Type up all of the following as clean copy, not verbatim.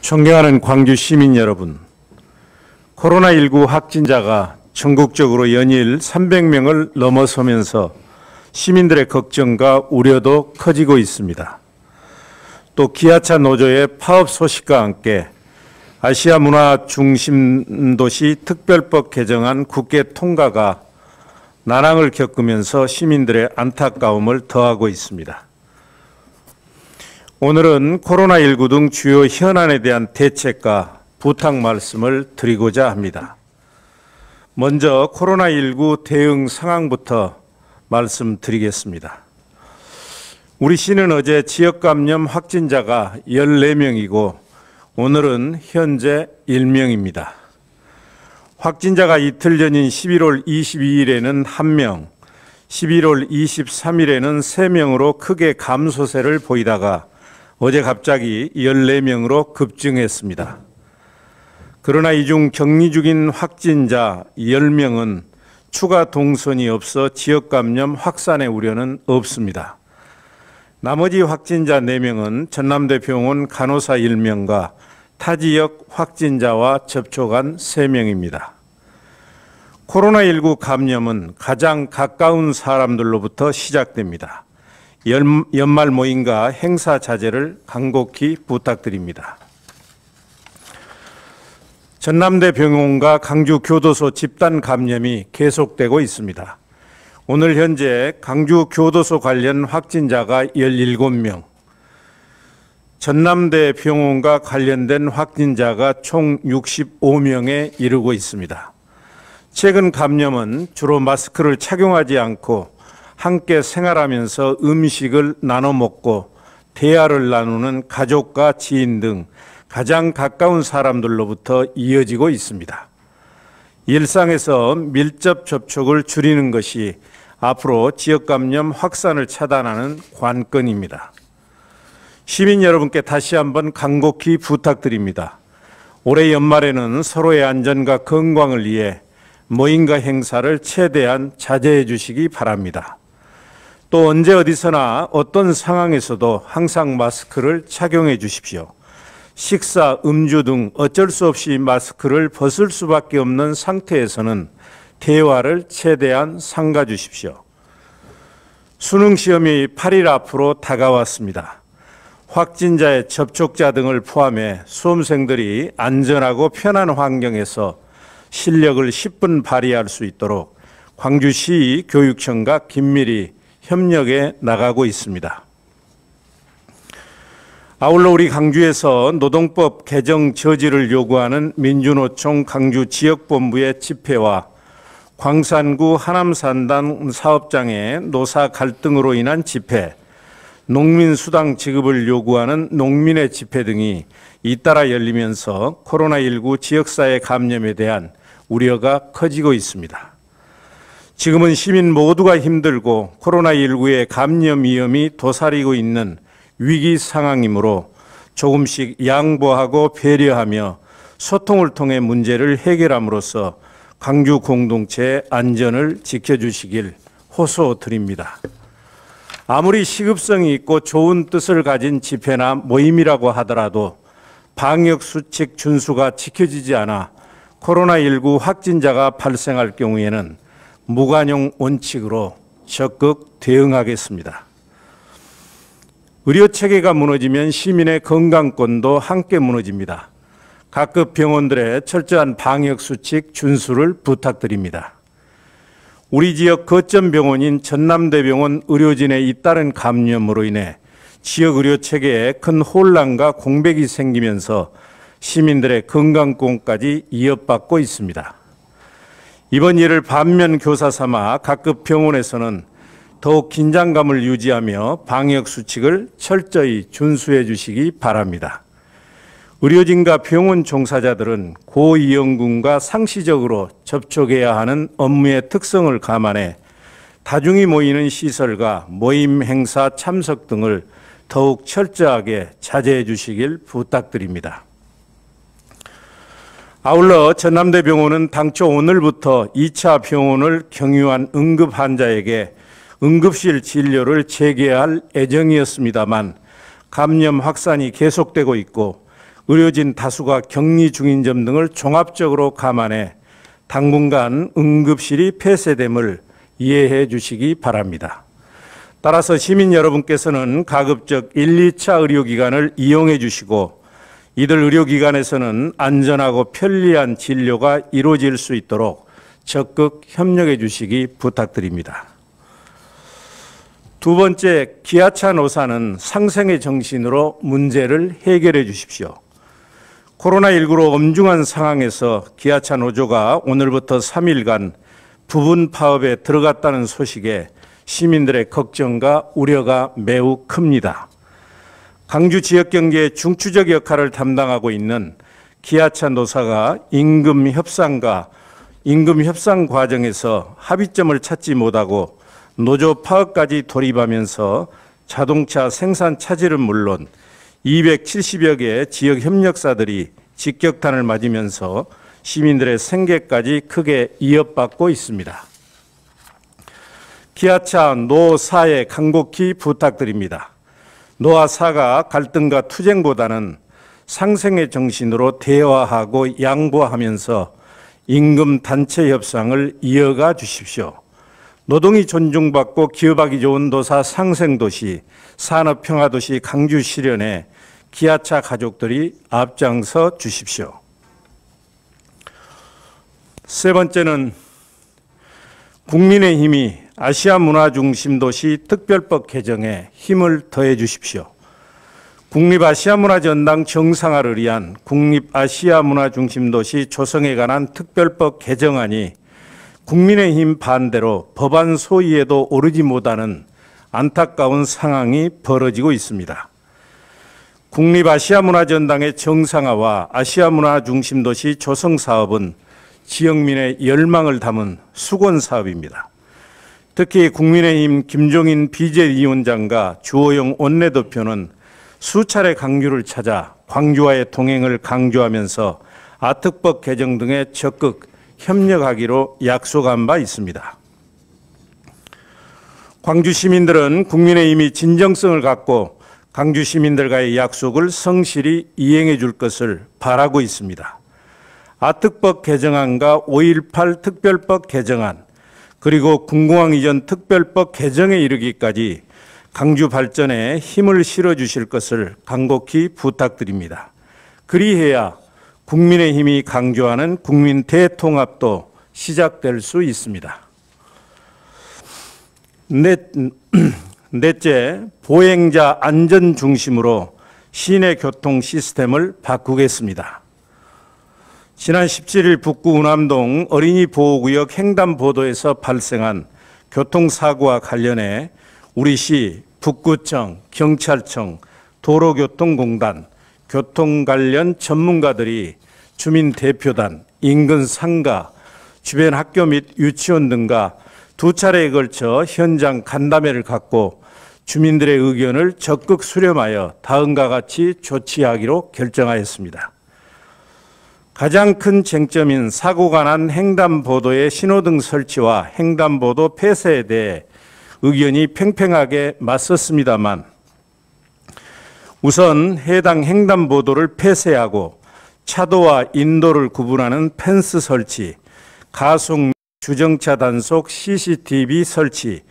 존경하는 광주 시민 여러분, 코로나19 확진자가 전국적으로 연일 300명을 넘어서면서 시민들의 걱정과 우려도 커지고 있습니다. 또 기아차 노조의 파업 소식과 함께 아시아 문화 중심 도시 특별법 개정안 국회 통과가 난항을 겪으면서 시민들의 안타까움을 더하고 있습니다. 오늘은 코로나19 등 주요 현안에 대한 대책과 부탁 말씀을 드리고자 합니다. 먼저 코로나19 대응 상황부터 말씀드리겠습니다. 우리 시는 어제 지역 감염 확진자가 14명이고 오늘은 현재 1명입니다. 확진자가 이틀 전인 11월 22일에는 1명, 11월 23일에는 3명으로 크게 감소세를 보이다가 어제 갑자기 14명으로 급증했습니다. 그러나 이 중 격리 중인 확진자 10명은 추가 동선이 없어 지역 감염 확산의 우려는 없습니다. 나머지 확진자 4명은 전남대병원 간호사 1명과 타 지역 확진자와 접촉한 3명입니다. 코로나19 감염은 가장 가까운 사람들로부터 시작됩니다. 연말 모임과 행사 자제를 간곡히 부탁드립니다. 전남대병원과 강주교도소 집단 감염이 계속되고 있습니다. 오늘 현재 강주교도소 관련 확진자가 17명, 전남대병원과 관련된 확진자가 총 65명에 이르고 있습니다. 최근 감염은 주로 마스크를 착용하지 않고 함께 생활하면서 음식을 나눠 먹고 대화를 나누는 가족과 지인 등 가장 가까운 사람들로부터 이어지고 있습니다. 일상에서 밀접 접촉을 줄이는 것이 앞으로 지역 감염 확산을 차단하는 관건입니다. 시민 여러분께 다시 한번 간곡히 부탁드립니다. 올해 연말에는 서로의 안전과 건강을 위해 모임과 행사를 최대한 자제해 주시기 바랍니다. 또 언제 어디서나 어떤 상황에서도 항상 마스크를 착용해 주십시오. 식사, 음주 등 어쩔 수 없이 마스크를 벗을 수밖에 없는 상태에서는 대화를 최대한 삼가 주십시오. 수능 시험이 8일 앞으로 다가왔습니다. 확진자의 접촉자 등을 포함해 수험생들이 안전하고 편한 환경에서 실력을 10분 발휘할 수 있도록 광주시 교육청과 긴밀히 협력해 나가고 있습니다. 아울러 우리 강주에서 노동법 개정 저지를 요구하는 민주노총 강주 지역본부의 집회와 광산구 하남산단 사업장의 노사 갈등으로 인한 집회, 농민수당 지급을 요구하는 농민의 집회 등이 잇따라 열리면서 코로나19 지역사회 감염에 대한 우려가 커지고 있습니다. 지금은 시민 모두가 힘들고 코로나19의 감염 위험이 도사리고 있는 위기 상황이므로 조금씩 양보하고 배려하며 소통을 통해 문제를 해결함으로써 광주 공동체의 안전을 지켜주시길 호소드립니다. 아무리 시급성이 있고 좋은 뜻을 가진 집회나 모임이라고 하더라도 방역수칙 준수가 지켜지지 않아 코로나19 확진자가 발생할 경우에는 무관용 원칙으로 적극 대응하겠습니다. 의료체계가 무너지면 시민의 건강권도 함께 무너집니다. 각급 병원들의 철저한 방역수칙 준수를 부탁드립니다. 우리 지역 거점 병원인 전남대병원 의료진의 잇따른 감염으로 인해 지역 의료체계에 큰 혼란과 공백이 생기면서 시민들의 건강권까지 위협받고 있습니다. 이번 일을 반면 교사 삼아 각급 병원에서는 더욱 긴장감을 유지하며 방역수칙을 철저히 준수해 주시기 바랍니다. 의료진과 병원 종사자들은 고위험군과 상시적으로 접촉해야 하는 업무의 특성을 감안해 다중이 모이는 시설과 모임 행사 참석 등을 더욱 철저하게 자제해 주시길 부탁드립니다. 아울러 전남대병원은 당초 오늘부터 2차 병원을 경유한 응급 환자에게 응급실 진료를 재개할 예정이었습니다만 감염 확산이 계속되고 있고 의료진 다수가 격리 중인 점 등을 종합적으로 감안해 당분간 응급실이 폐쇄됨을 이해해 주시기 바랍니다. 따라서 시민 여러분께서는 가급적 1, 2차 의료기관을 이용해 주시고 이들 의료기관에서는 안전하고 편리한 진료가 이루어질 수 있도록 적극 협력해 주시기 부탁드립니다. 두 번째, 기아차 노사는 상생의 정신으로 문제를 해결해 주십시오. 코로나19로 엄중한 상황에서 기아차 노조가 오늘부터 3일간 부분 파업에 들어갔다는 소식에 시민들의 걱정과 우려가 매우 큽니다. 강주 지역 경제의 중추적 역할을 담당하고 있는 기아차 노사가 임금 협상 과정에서 합의점을 찾지 못하고 노조 파업까지 돌입하면서 자동차 생산 차질은 물론 270여 개의 지역 협력사들이 직격탄을 맞으면서 시민들의 생계까지 크게 위협받고 있습니다. 기아차 노사에 간곡히 부탁드립니다. 노와 사가 갈등과 투쟁보다는 상생의 정신으로 대화하고 양보하면서 임금 단체 협상을 이어가 주십시오. 노동이 존중받고 기업하기 좋은 노사 상생도시, 산업평화도시 강주 실현에 기아차 가족들이 앞장서 주십시오. 세 번째는 국민의힘이 아시아 문화중심도시 특별법 개정에 힘을 더해 주십시오. 국립아시아문화전당 정상화를 위한 국립아시아문화중심도시 조성에 관한 특별법 개정안이 국민의힘 반대로 법안 소위에도 오르지 못하는 안타까운 상황이 벌어지고 있습니다. 국립아시아문화전당의 정상화와 아시아문화중심도시 조성사업은 지역민의 열망을 담은 수건사업입니다. 특히 국민의힘 김종인 비제위원장과 주호영 원내대표는 수차례 강주를 찾아 광주와의 동행을 강조하면서 아특법 개정 등에 적극 협력하기로 약속한 바 있습니다. 광주 시민들은 국민의힘이 진정성을 갖고 광주 시민들과의 약속을 성실히 이행해 줄 것을 바라고 있습니다. 아특법 개정안과 5.18 특별법 개정안, 그리고 군공항 이전 특별법 개정에 이르기까지 강주 발전에 힘을 실어 주실 것을 간곡히 부탁드립니다. 그리해야 국민의힘이 강조하는 국민 대통합도 시작될 수 있습니다. 넷째, 보행자 안전 중심으로 시내 교통 시스템을 바꾸겠습니다. 지난 17일 북구 운암동 어린이 보호구역 횡단보도에서 발생한 교통사고와 관련해 우리 시 북구청, 경찰청, 도로교통공단, 교통 관련 전문가들이 주민 대표단, 인근 상가, 주변 학교 및 유치원 등과 두 차례에 걸쳐 현장 간담회를 갖고 주민들의 의견을 적극 수렴하여 다음과 같이 조치하기로 결정하였습니다. 가장 큰 쟁점인 사고가 난 횡단보도의 신호등 설치와 횡단보도 폐쇄에 대해 의견이 팽팽하게 맞섰습니다만 우선 해당 횡단보도를 폐쇄하고 차도와 인도를 구분하는 펜스 설치, 가속 주정차 단속 CCTV 설치,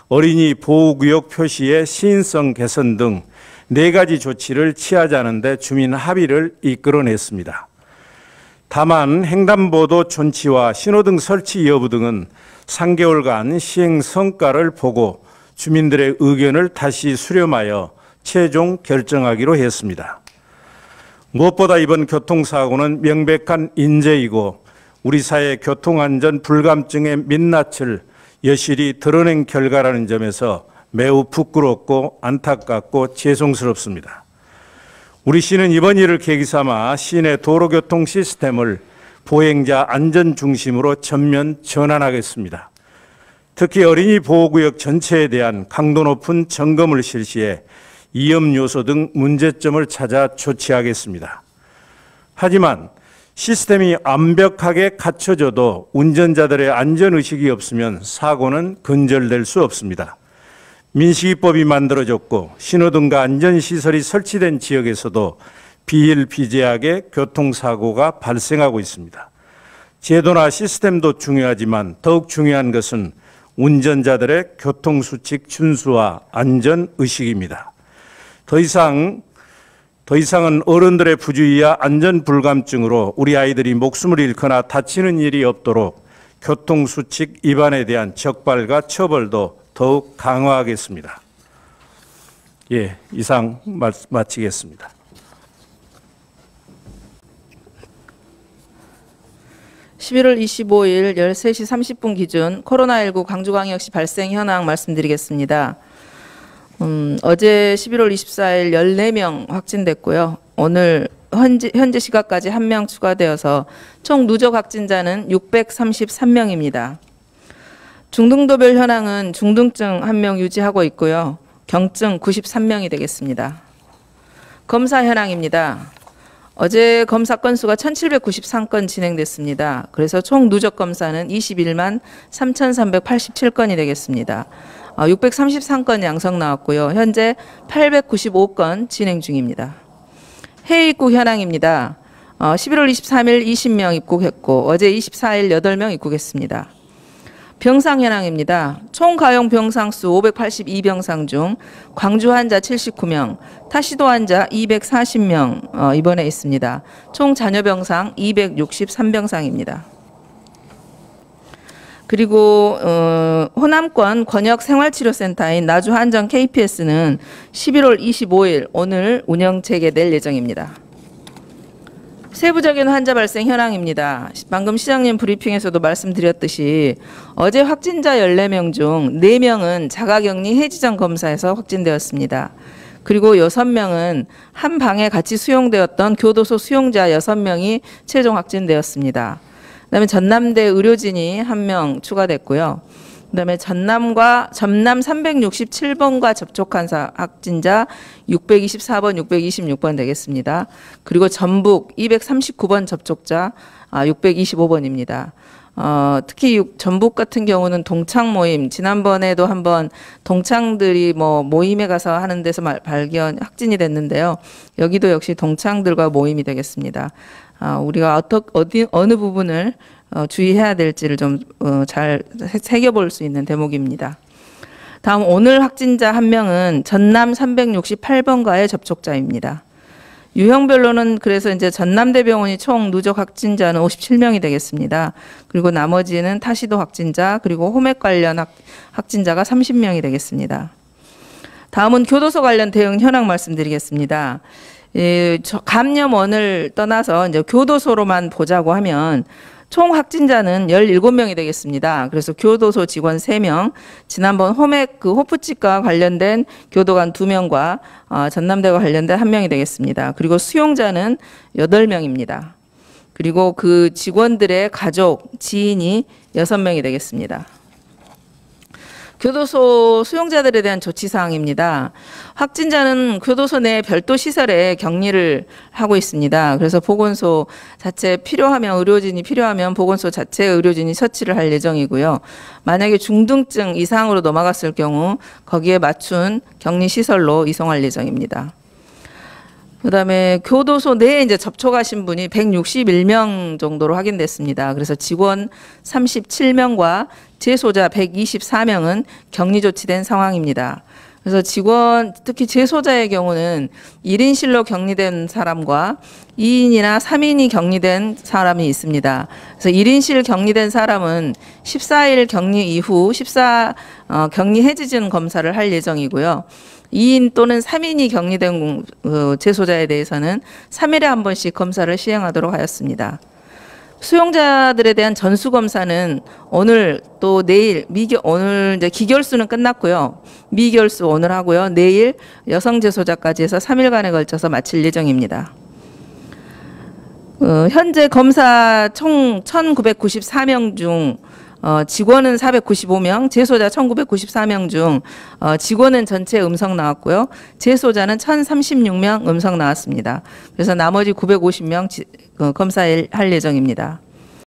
어린이 보호구역 표시의 시인성 개선 등 4가지 조치를 취하자는 데 주민 합의를 이끌어냈습니다. 다만 횡단보도 존치와 신호등 설치 여부 등은 3개월간 시행 성과를 보고 주민들의 의견을 다시 수렴하여 최종 결정하기로 했습니다. 무엇보다 이번 교통사고는 명백한 인재이고 우리 사회 교통안전 불감증의 민낯을 여실히 드러낸 결과라는 점에서 매우 부끄럽고 안타깝고 죄송스럽습니다. 우리 시는 이번 일을 계기 삼아 시내 도로교통 시스템을 보행자 안전 중심으로 전면 전환하겠습니다. 특히 어린이 보호구역 전체에 대한 강도 높은 점검을 실시해 위험 요소 등 문제점을 찾아 조치하겠습니다. 하지만 시스템이 완벽하게 갖춰져도 운전자들의 안전의식이 없으면 사고는 근절될 수 없습니다. 민식이법이 만들어졌고 신호등과 안전시설이 설치된 지역에서도 비일비재하게 교통사고가 발생하고 있습니다. 제도나 시스템도 중요하지만 더욱 중요한 것은 운전자들의 교통수칙 준수와 안전의식입니다. 더 이상은 어른들의 부주의와 안전불감증으로 우리 아이들이 목숨을 잃거나 다치는 일이 없도록 교통수칙 위반에 대한 적발과 처벌도 더욱 강화하겠습니다. 예, 이상 마치겠습니다. (11월 25일) 13시 30분 기준 코로나19 광주광역시 발생 현황 말씀드리겠습니다. 어제 11월 24일 14명 확진됐고요. 오늘 현재 시각까지 1명 추가되어서 총 누적 확진자는 633명입니다. 중등도별 현황은 중등증 1명 유지하고 있고요. 경증 93명이 되겠습니다. 검사 현황입니다. 어제 검사 건수가 1793건 진행됐습니다. 그래서 총 누적 검사는 21만 3387건이 되겠습니다. 633건 양성 나왔고요. 현재 895건 진행 중입니다. 해외 입국 현황입니다. 11월 23일 20명 입국했고 어제 24일 8명 입국했습니다. 병상 현황입니다. 총 가용 병상 수 582병상 중 광주 환자 79명, 타시도 환자 240명 입원해 있습니다. 총 잔여 병상 263병상입니다. 그리고 호남권 권역생활치료센터인 나주한정 KPS는 11월 25일 오늘 운영 재개될 예정입니다. 세부적인 환자 발생 현황입니다. 방금 시장님 브리핑에서도 말씀드렸듯이 어제 확진자 14명 중 4명은 자가격리 해지전 검사에서 확진되었습니다. 그리고 6명은 한 방에 같이 수용되었던 교도소 수용자 6명이 최종 확진되었습니다. 그다음에 전남대 의료진이 1명 추가됐고요. 그다음에 전남 367번과 접촉한 확진자 624번, 626번 되겠습니다. 그리고 전북 239번 접촉자 625번입니다. 특히 전북 같은 경우는 동창 모임, 지난번에도 한번 동창들이 모임에 가서 하는 데서 확진이 됐는데요. 여기도 역시 동창들과 모임이 되겠습니다. 우리가 어느 부분을 주의해야 될지를 좀 잘 새겨볼 수 있는 대목입니다. 다음 오늘 확진자 1명은 전남 368번가의 접촉자입니다. 유형별로는 그래서 이제 전남대병원이 총 누적 확진자는 57명이 되겠습니다. 그리고 나머지는 타시도 확진자 그리고 홈액 관련 확진자가 30명이 되겠습니다. 다음은 교도소 관련 대응 현황 말씀드리겠습니다. 감염원을 떠나서 이제 교도소로만 보자고 하면 총 확진자는 17명이 되겠습니다. 그래서 교도소 직원 3명, 지난번 홈액 호프집과 관련된 교도관 2명과 전남대와 관련된 1명이 되겠습니다. 그리고 수용자는 8명입니다. 그리고 그 직원들의 가족, 지인이 6명이 되겠습니다. 교도소 수용자들에 대한 조치사항입니다. 확진자는 교도소 내 별도 시설에 격리를 하고 있습니다. 그래서 보건소 자체 의료진이 필요하면 보건소 자체 의료진이 처치를 할 예정이고요. 만약에 중등증 이상으로 넘어갔을 경우 거기에 맞춘 격리시설로 이송할 예정입니다. 그다음에 교도소 내에 이제 접촉하신 분이 161명 정도로 확인됐습니다. 그래서 직원 37명과 재소자 124명은 격리 조치된 상황입니다. 그래서 직원, 특히 재소자의 경우는 1인실로 격리된 사람과 2인이나 3인이 격리된 사람이 있습니다. 그래서 1인실 격리된 사람은 14일 격리 이후 격리 해지전 검사를 할 예정이고요. 2인 또는 3인이 격리된 재소자에 대해서는 3일에 한 번씩 검사를 시행하도록 하였습니다. 수용자들에 대한 전수검사는 오늘 또 내일, 오늘 이제 기결수는 끝났고요. 미결수 오늘 하고요. 내일 여성 재소자까지 해서 3일간에 걸쳐서 마칠 예정입니다. 현재 검사 총 1994명 중 직원은 495명, 재소자 1994명 중 직원은 전체 음성 나왔고요. 재소자는 1036명 음성 나왔습니다. 그래서 나머지 950명 검사할 예정입니다.